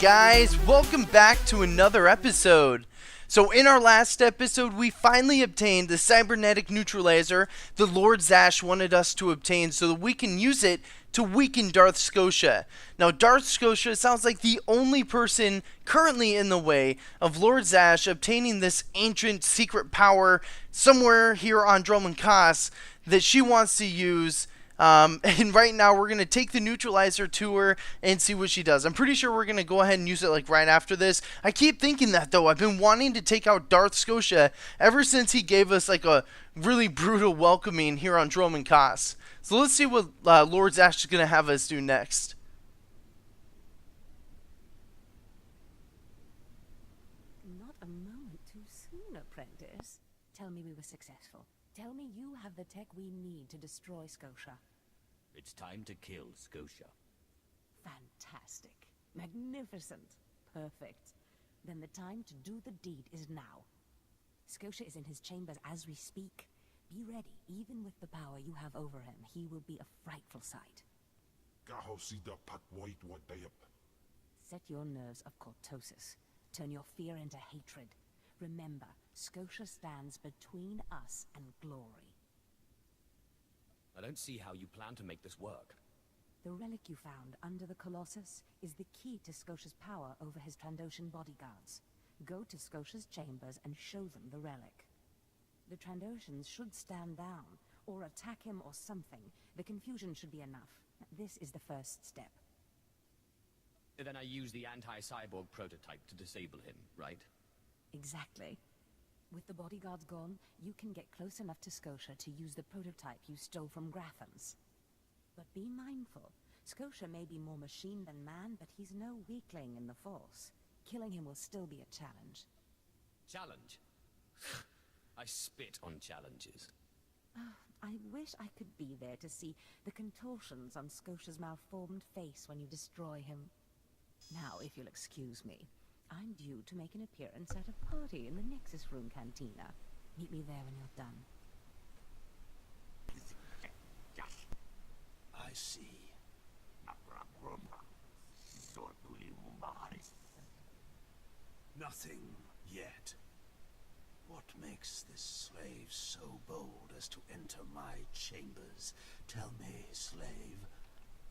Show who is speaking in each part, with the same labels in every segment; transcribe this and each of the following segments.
Speaker 1: guys, welcome back to another episode. So in our last episode, we finally obtained the cybernetic neutralizer the Lord Zash wanted us to obtain so that we can use it to weaken Darth Skotia. Now, Darth Skotia sounds like the only person currently in the way of Lord Zash obtaining this ancient secret power somewhere here on Dromund Kaas that she wants to use. And right now we're going to take the neutralizer to her and see what she does. I'm pretty sure we're going to go ahead and use it like right after this. I keep thinking that though. I've been wanting to take out Darth Skotia ever since he gave us like a really brutal welcoming here on Dromund Kaas. So let's see what Lord Zash is going to have us do next.
Speaker 2: Not a moment too soon, apprentice. Tell me we were successful. Tell me you have the tech we need to destroy Skotia.
Speaker 3: It's time to kill Skotia.
Speaker 2: Fantastic. Magnificent. Perfect. Then the time to do the deed is now. Skotia is in his chambers as we speak. Be ready. Even with the power you have over him, he will be a frightful sight. Set your nerves of cortosis. Turn your fear into hatred. Remember, Skotia stands between us and glory.
Speaker 3: I don't see how you plan to make this work.
Speaker 2: The relic you found under the Colossus is the key to Skotia's power over his Trandoshan bodyguards. Go to Skotia's chambers and show them the relic. The Trandoshans should stand down, or attack him or something. The confusion should be enough. This is the first step.
Speaker 3: Then I use the anti-cyborg prototype to disable him, right?
Speaker 2: Exactly. With the bodyguards gone, you can get close enough to Skotia to use the prototype you stole from Grathans. But be mindful. Skotia may be more machine than man, but he's no weakling in the Force. Killing him will still be a challenge.
Speaker 3: Challenge? I spit on challenges.
Speaker 2: I wish I could be there to see the contortions on Skotia's malformed face when you destroy him. Now, if you'll excuse me, I'm due to make an appearance at a party in the Nexus Room Cantina. Meet me there when you're done.
Speaker 4: I see. Nothing yet. What makes this slave so bold as to enter my chambers? Tell me, slave,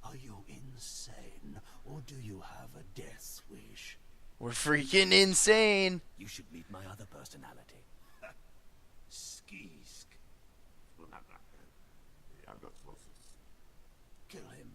Speaker 4: are you insane, or do you have a death wish?
Speaker 1: We're freaking insane.
Speaker 3: You should meet my other personality.
Speaker 4: Skisk. Kill him.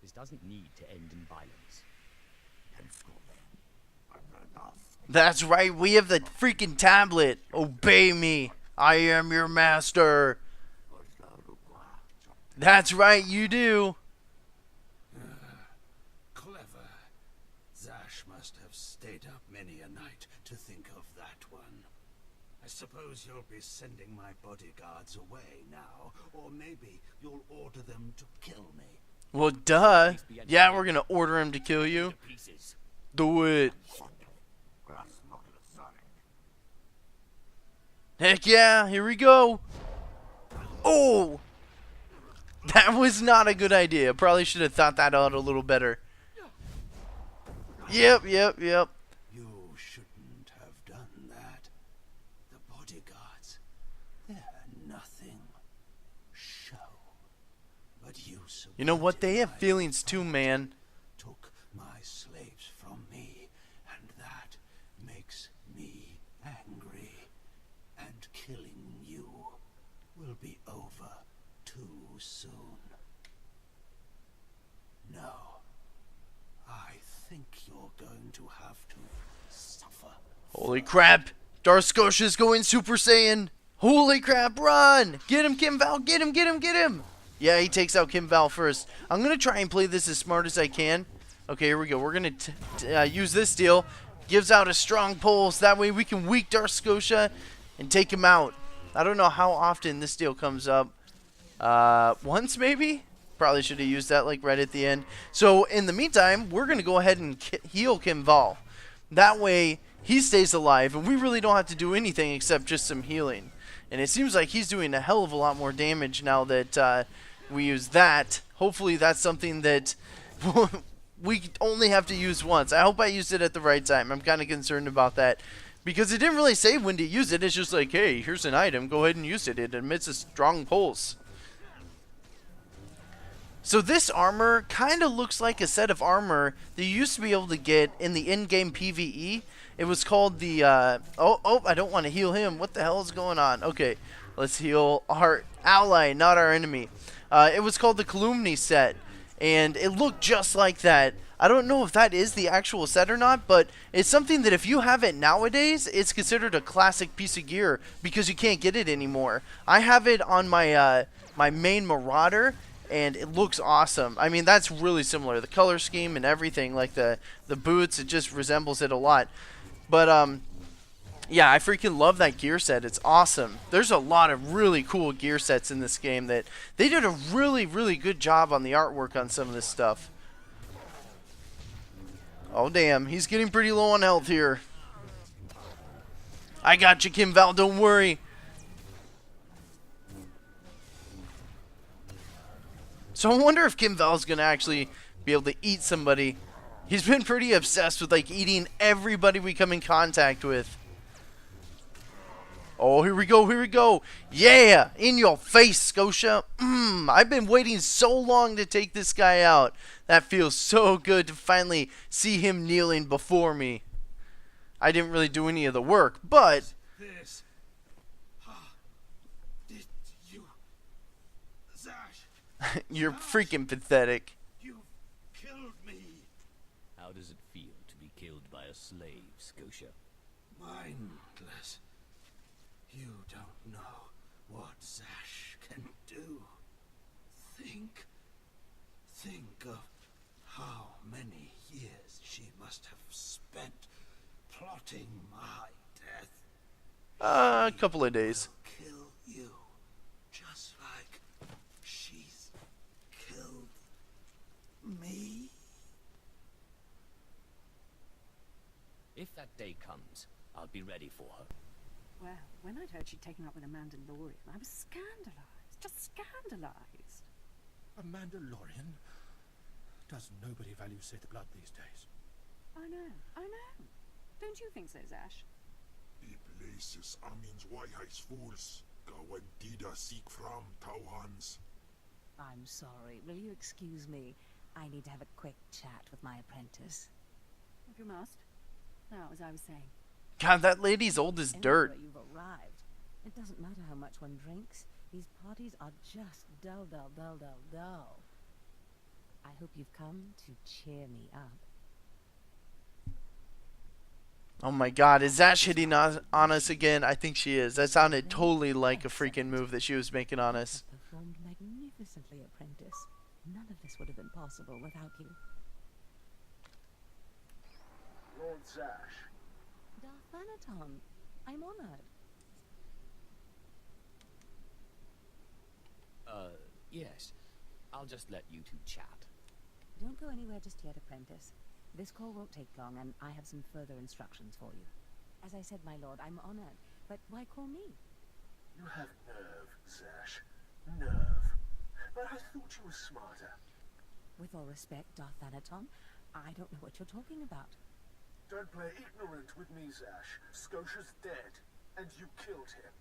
Speaker 3: This doesn't need to end in violence.
Speaker 1: That's right, we have the freaking tablet. Obey me. I am your master. That's right, you do.
Speaker 4: Clever. Zash must have stayed up many a night to think of that one. I suppose you'll be sending my bodyguards away now, or maybe you'll order them to kill me.
Speaker 1: Well, duh. Yeah, we're gonna order him to kill you. Do it. Heck yeah, here we go. Oh! That was not a good idea. Probably should have thought that out a little better. Yep.
Speaker 4: You shouldn't have done that. The bodyguards, they're nothing. Show. But
Speaker 1: You know what? They have feelings too, man.
Speaker 4: Took my slaves from me, and that makes me angry. And killing you will be over too soon. No. I think you're going to have to suffer.
Speaker 1: Holy crap. Darth Skotia's going Super Saiyan. Holy crap, run! Get him, Kim Val, get him! Yeah, he takes out Kim Val first. I'm going to try and play this as smart as I can. Okay, here we go. We're going to use this deal. Gives out a strong pulse. That way we can weak Darth Skotia and take him out. I don't know how often this deal comes up. Once maybe? Probably should have used that like right at the end. So in the meantime, we're going to go ahead and heal Kim Val. That way he stays alive and we really don't have to do anything except just some healing. And it seems like he's doing a hell of a lot more damage now that we use that. Hopefully that's something that we only have to use once. I hope I used it at the right time. I'm kind of concerned about that. Because it didn't really say when to use it. It's just like, hey, here's an item. Go ahead and use it. It emits a strong pulse. So this armor kind of looks like a set of armor that you used to be able to get in the in-game PvE. It was called the, oh, I don't want to heal him. What the hell is going on? Okay, let's heal our ally, not our enemy. It was called the Calumny set, and it looked just like that. I don't know if that is the actual set or not, but it's something that if you have it nowadays, it's considered a classic piece of gear because you can't get it anymore. I have it on my my main Marauder, and it looks awesome. I mean, that's really similar. The color scheme and everything, like the boots, it just resembles it a lot. But yeah, I freaking love that gear set. It's awesome. There's a lot of really cool gear sets in this game that they did a really, really good job on the artwork on some of this stuff. Oh, damn. He's getting pretty low on health here. I got you, Kim Val. Don't worry. So I wonder if Kim Val's going to actually be able to eat somebody. He's been pretty obsessed with, like, eating everybody we come in contact with. Oh, here we go, here we go. Yeah, in your face, Scotia. I've been waiting so long to take this guy out. That feels so good to finally see him kneeling before me. I didn't really do any of the work, but...
Speaker 4: This... Did you... Zash,
Speaker 1: You're freaking pathetic.
Speaker 4: you killed me.
Speaker 3: How does it feel to be killed by a slave, Scotia?
Speaker 4: Mindless. You don't know what Zash can do. Think of how many years she must have spent plotting my death.
Speaker 1: A couple of days.
Speaker 4: Kill you, just like she's killed me.
Speaker 3: If that day comes, I'll be ready for her.
Speaker 5: Well, when I'd heard she'd taken up with a Mandalorian, I was scandalized. Just scandalized.
Speaker 6: A Mandalorian? Does nobody value Sith blood these days?
Speaker 5: I know. Don't you think so, Zash?
Speaker 7: Die places Armin's Fools. Gawandida seek from Tauhans.
Speaker 2: I'm sorry. Will you excuse me? I need to have a quick chat with my apprentice.
Speaker 5: If you must. Now, as I was saying.
Speaker 1: God, that lady's old as dirt.
Speaker 2: Anyway, you've arrived. It doesn't matter how much one drinks. These parties are just dull. I hope you've come to cheer me up.
Speaker 1: Oh my god, is Zash hitting on us again? I think she is. That sounded totally like a freaking move that she was making on us.
Speaker 2: You performed magnificently, apprentice. None of this would have been possible without you.
Speaker 8: Lord Zash.
Speaker 2: Darth Anaton, I'm honored.
Speaker 3: Yes. I'll just let you two chat.
Speaker 2: Don't go anywhere just yet, apprentice. This call won't take long, and I have some further instructions for you. As I said, my lord, I'm honored. But why call me?
Speaker 8: You have nerve, Zash. Nerve. But I thought you were smarter.
Speaker 2: With all respect, Darth Anaton, I don't know what you're talking about.
Speaker 8: Don't play ignorant with me, Zash. Scotia's dead, and you killed him.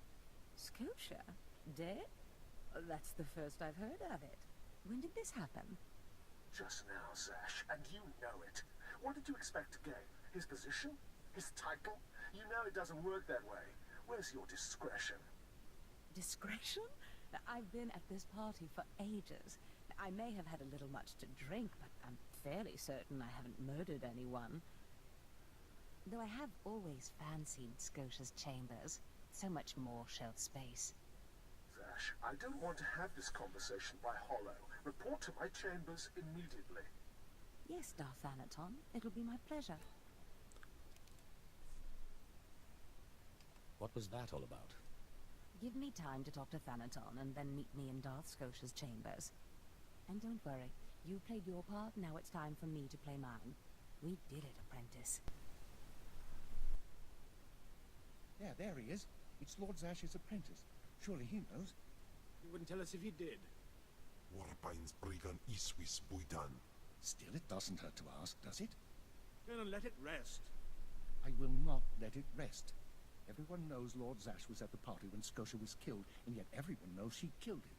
Speaker 2: Scotia? Dead? That's the first I've heard of it. When did this happen?
Speaker 8: Just now, Zash, and you know it. What did you expect to gain? His position? His title? You know it doesn't work that way. Where's your discretion?
Speaker 2: Discretion? I've been at this party for ages. I may have had a little much to drink, but I'm fairly certain I haven't murdered anyone. Though I have always fancied Scotia's chambers. So much more shelf space.
Speaker 8: Zash, I don't want to have this conversation by hollow. Report to my chambers immediately.
Speaker 2: Yes, Darth Anaton. It'll be my pleasure.
Speaker 3: What was that all about?
Speaker 2: Give me time to talk to Thanaton, and then meet me in Darth Scotia's chambers. And don't worry, you played your part, now it's time for me to play mine. We did it, apprentice.
Speaker 6: Yeah, there he is. It's Lord Zash's apprentice. Surely he knows.
Speaker 9: You wouldn't tell us if you did.
Speaker 7: Warbain's Brigan Iswis Buidan.
Speaker 6: Still, it doesn't hurt to ask, does it?
Speaker 4: Colonel, let it rest.
Speaker 6: I will not let it rest. Everyone knows Lord Zash was at the party when Skotia was killed, and yet everyone knows she killed him.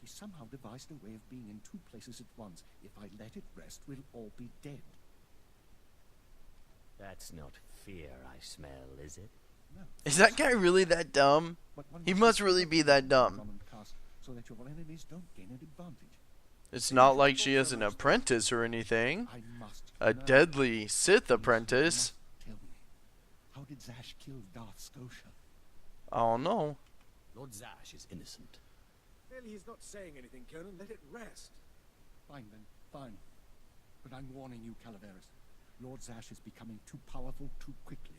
Speaker 6: She somehow devised a way of being in two places at once. If I let it rest, we'll all be dead.
Speaker 3: That's not fear I smell, is it?
Speaker 6: No.
Speaker 1: Is that guy really that dumb?
Speaker 6: But one
Speaker 1: He must really be that dumb.
Speaker 6: Drummond Castle, so that your enemies don't gain an advantage.
Speaker 1: It's not like she has an apprentice or anything.
Speaker 6: I must
Speaker 1: A
Speaker 6: know.
Speaker 1: deadly Sith
Speaker 6: You
Speaker 1: apprentice.
Speaker 6: must tell me, how did Zash kill Darth Skotia?
Speaker 1: Oh no.
Speaker 3: Lord Zash is innocent.
Speaker 4: Really, he's not saying anything, Colonel. Let it rest.
Speaker 6: Fine then, fine. But I'm warning you, Calaveras. Lord Zash is becoming too powerful too quickly.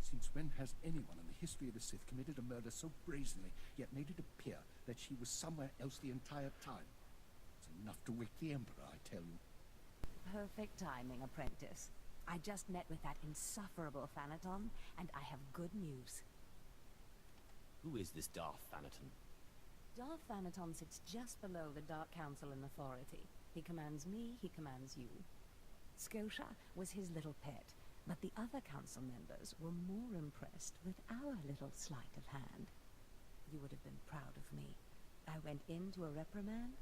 Speaker 6: Since when has anyone in the history of the Sith committed a murder so brazenly, yet made it appear that she was somewhere else the entire time? It's enough to wake the Emperor, I tell you.
Speaker 2: Perfect timing, apprentice. I just met with that insufferable Thanaton, and I have good news.
Speaker 3: Who is this Darth Thanaton?
Speaker 2: Darth Thanaton sits just below the Dark Council in authority. He commands me, he commands you. Skotia was his little pet, but the other council members were more impressed with our little sleight of hand. You would have been proud of me. I went into a reprimand,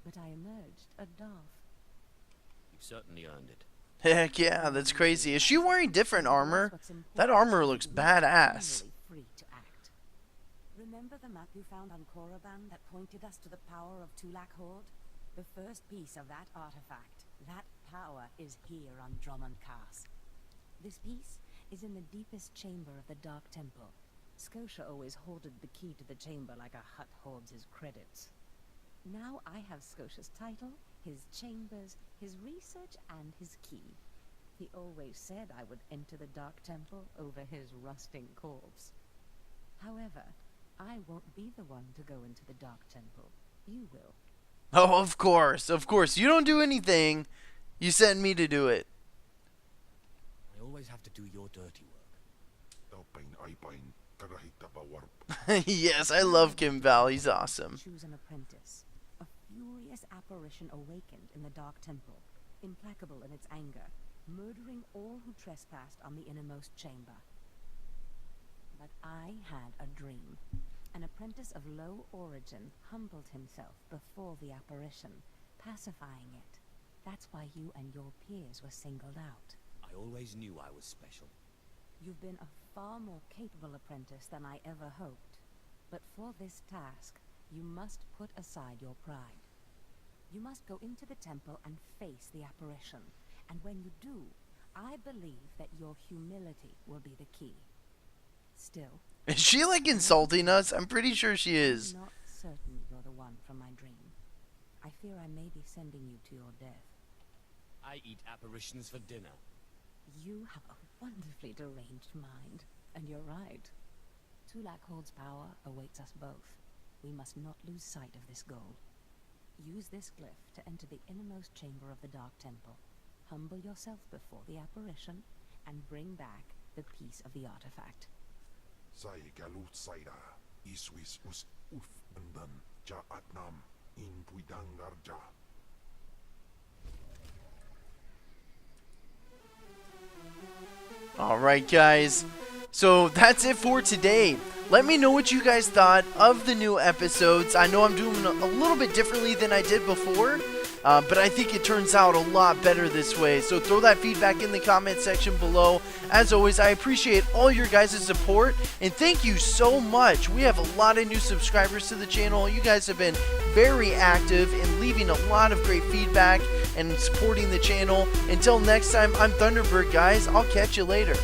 Speaker 2: but I emerged a Darth.
Speaker 3: You've certainly earned it.
Speaker 1: Heck yeah, that's crazy. Is she wearing different armor? That armor looks badass.
Speaker 2: Free to act. Remember the map you found on Korriban that pointed us to the power of Tulak Horde? The first piece of that artifact, that power, is here on Drummond Castle. This piece is in the deepest chamber of the Dark Temple. Skotia always hoarded the key to the chamber like a Hutt hoards his credits. Now I have Scotia's title, his chambers, his research, and his key. He always said I would enter the Dark Temple over his rusting corpse. However, I won't be the one to go into the Dark Temple. You will.
Speaker 1: Oh, of course, of course. You don't do anything. You send me to do it.
Speaker 3: I always have to do your dirty work.
Speaker 7: Dalpain Aipain, Karahita Bawarp.
Speaker 1: Yes, I love Kim Val. He's awesome.
Speaker 2: Choose an apprentice. A furious apparition awakened in the Dark Temple, implacable in its anger, murdering all who trespassed on the innermost chamber. But I had a dream. An apprentice of low origin humbled himself before the apparition, pacifying it. That's why you and your peers were singled out.
Speaker 3: I always knew I was special.
Speaker 2: You've been a far more capable apprentice than I ever hoped. But for this task, you must put aside your pride. You must go into the temple and face the apparition. And when you do, I believe that your humility will be the key. Still,
Speaker 1: Is she like insulting us? I'm pretty sure she is.
Speaker 2: I'm not certain you're the one from my dream. I fear I may be sending you to your death.
Speaker 3: I eat apparitions for dinner.
Speaker 2: You have a wonderfully deranged mind, and you're right. Tulak Horde's power awaits us both. We must not lose sight of this goal. Use this glyph to enter the innermost chamber of the Dark Temple. Humble yourself before the apparition, and bring back the piece of the artifact.
Speaker 7: Sai Galut Saira, Iswis Us Uf Bandan, Ja Atnam, In Puidangarja.
Speaker 1: Alright guys, so that's it for today. Let me know what you guys thought of the new episodes. I know I'm doing a little bit differently than I did before, but I think it turns out a lot better this way. So throw that feedback in the comment section below. As always, I appreciate all your guys' support, and thank you so much. We have a lot of new subscribers to the channel. You guys have been very active and leaving a lot of great feedback and supporting the channel. Until next time, I'm Thunderbird, guys. I'll catch you later.